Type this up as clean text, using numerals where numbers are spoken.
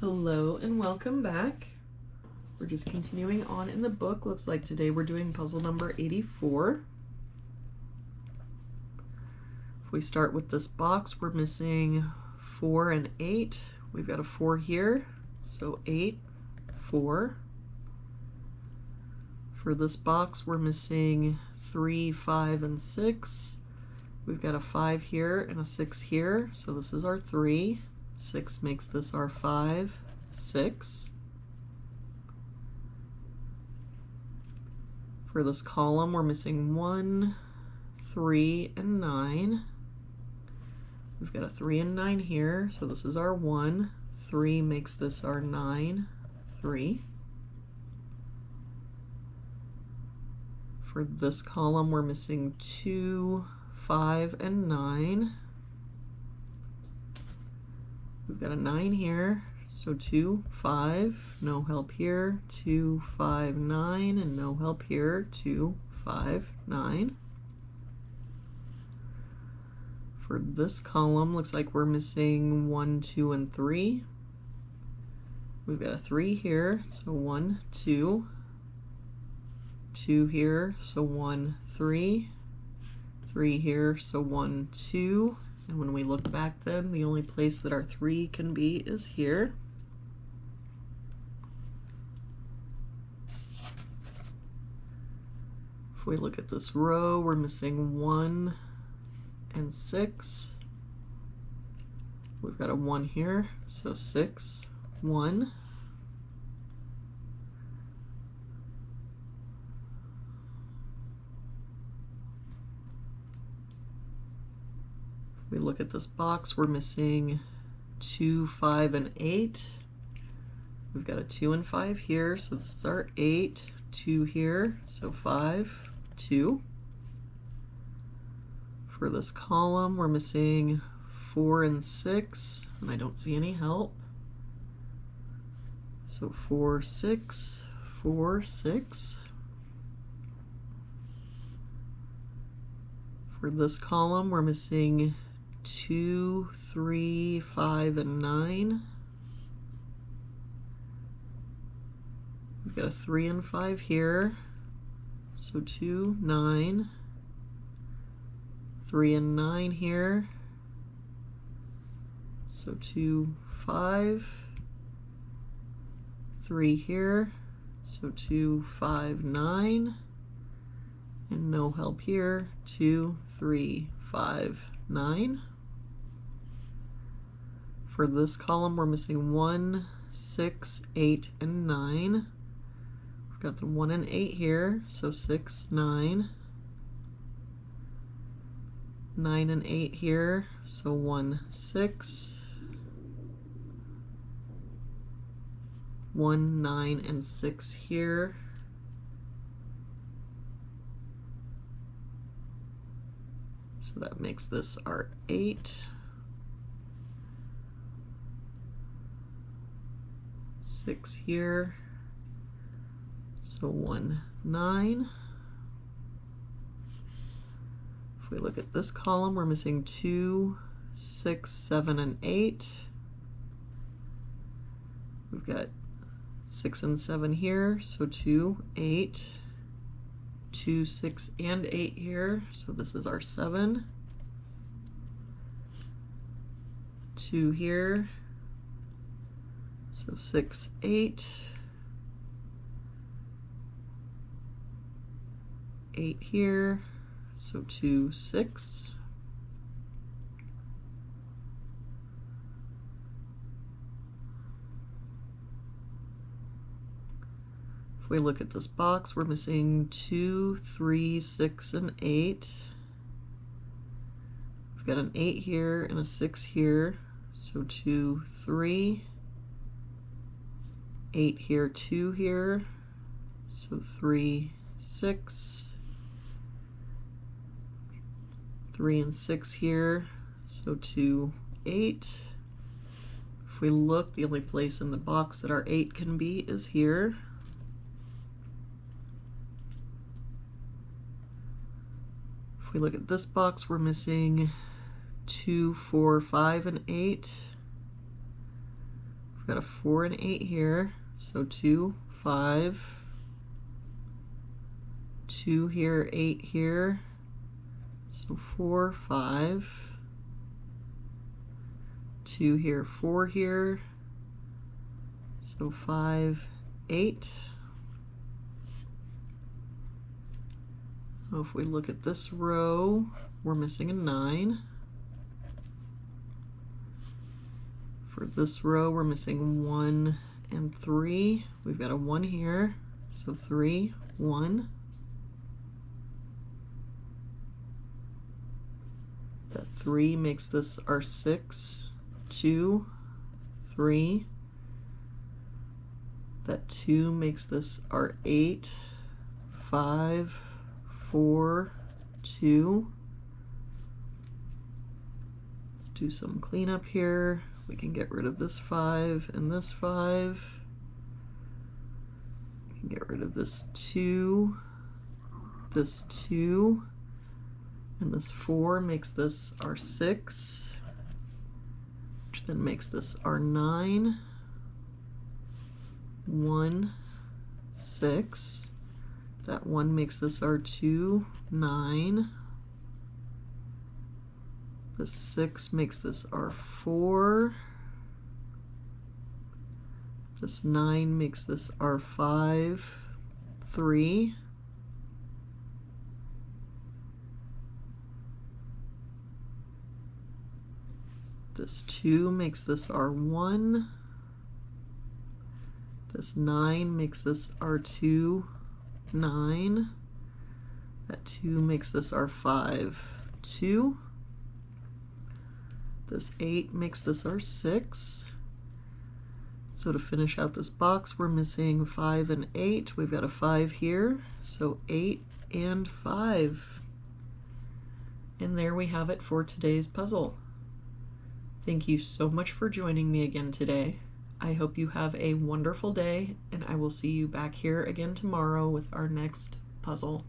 Hello and welcome back. We're just continuing on in the book. Looks like today we're doing puzzle number 84. If we start with this box, we're missing 4 and 8. We've got a 4 here, so 8, 4. For this box, we're missing 3, 5, and 6. We've got a 5 here and a 6 here, so this is our 3. 6 makes this our 5, 6. For this column, we're missing 1, 3, and 9. We've got a 3 and 9 here, so this is our 1. 3 makes this our 9, 3. For this column, we're missing 2, 5, and 9. We've got a 9 here, so 2, 5, no help here, 2, 5, 9, and no help here, 2, 5, 9. For this column, looks like we're missing 1, 2, and 3. We've got a 3 here, so 1, 2. 2 here, so 1, 3. 3 here, so 1, 2. And when we look back then, the only place that our 3 can be is here. If we look at this row, we're missing 1 and 6. We've got a 1 here, so 6, 1. We look at this box, we're missing 2, 5, and 8. We've got a 2 and 5 here, so this is our 8. 2 here, so 5, 2. For this column, we're missing 4 and 6, and I don't see any help. So 4, 6, 4, 6. For this column, we're missing 2, 3, 5, and 9. We've got a 3 and 5 here, so 2, 9. 3 and 9 here, so 2, 5. 3 here, so 2, 5, 9. And no help here, 2, 3, 5, 9. For this column, we're missing 1, 6, 8, and 9. We've got the 1 and 8 here, so 6, 9. 9 and 8 here, so 1, 6. 1, 9, and 6 here. So that makes this our 8. 6 here, so 1, 9. If we look at this column, we're missing 2, 6, 7, and 8. We've got 6 and 7 here, so 2, 8. 2, 6, and 8 here, so this is our 7. 2 here, so 6, 8. 8 here, so 2, 6. If we look at this box, we're missing 2, 3, 6, and 8. We've got an 8 here and a 6 here, so 2, 3. 8 here, 2 here, so 3, 6. 3 and 6 here, so 2, 8. If we look, the only place in the box that our 8 can be is here. If we look at this box, we're missing 2, 4, 5, and 8. got a 4 and 8 here, so 2, 5, 2 here, 8 here, so 4, 5, 2 here, 4 here, so 5, 8. So if we look at this row, we're missing a 9. For this row, we're missing 1 and 3. We've got a 1 here, so 3, 1. That 3 makes this our 6, 2, 3. That 2 makes this our 8, 5, 4, 2. Let's do some cleanup here. We can get rid of this 5 and this 5. We can get rid of this 2, and this 4 makes this our 6, which then makes this our 9, 1, 6. That 1 makes this our 2, 9. The 6 makes this our 4. This 9 makes this our 5, 3. This 2 makes this our 1. This 9 makes this our 2, 9. That 2 makes this our 5, 2. This 8 makes this our 6. So to finish out this box, we're missing 5 and 8. We've got a 5 here, so 8 and 5. And there we have it for today's puzzle. Thank you so much for joining me again today. I hope you have a wonderful day, and I will see you back here again tomorrow with our next puzzle.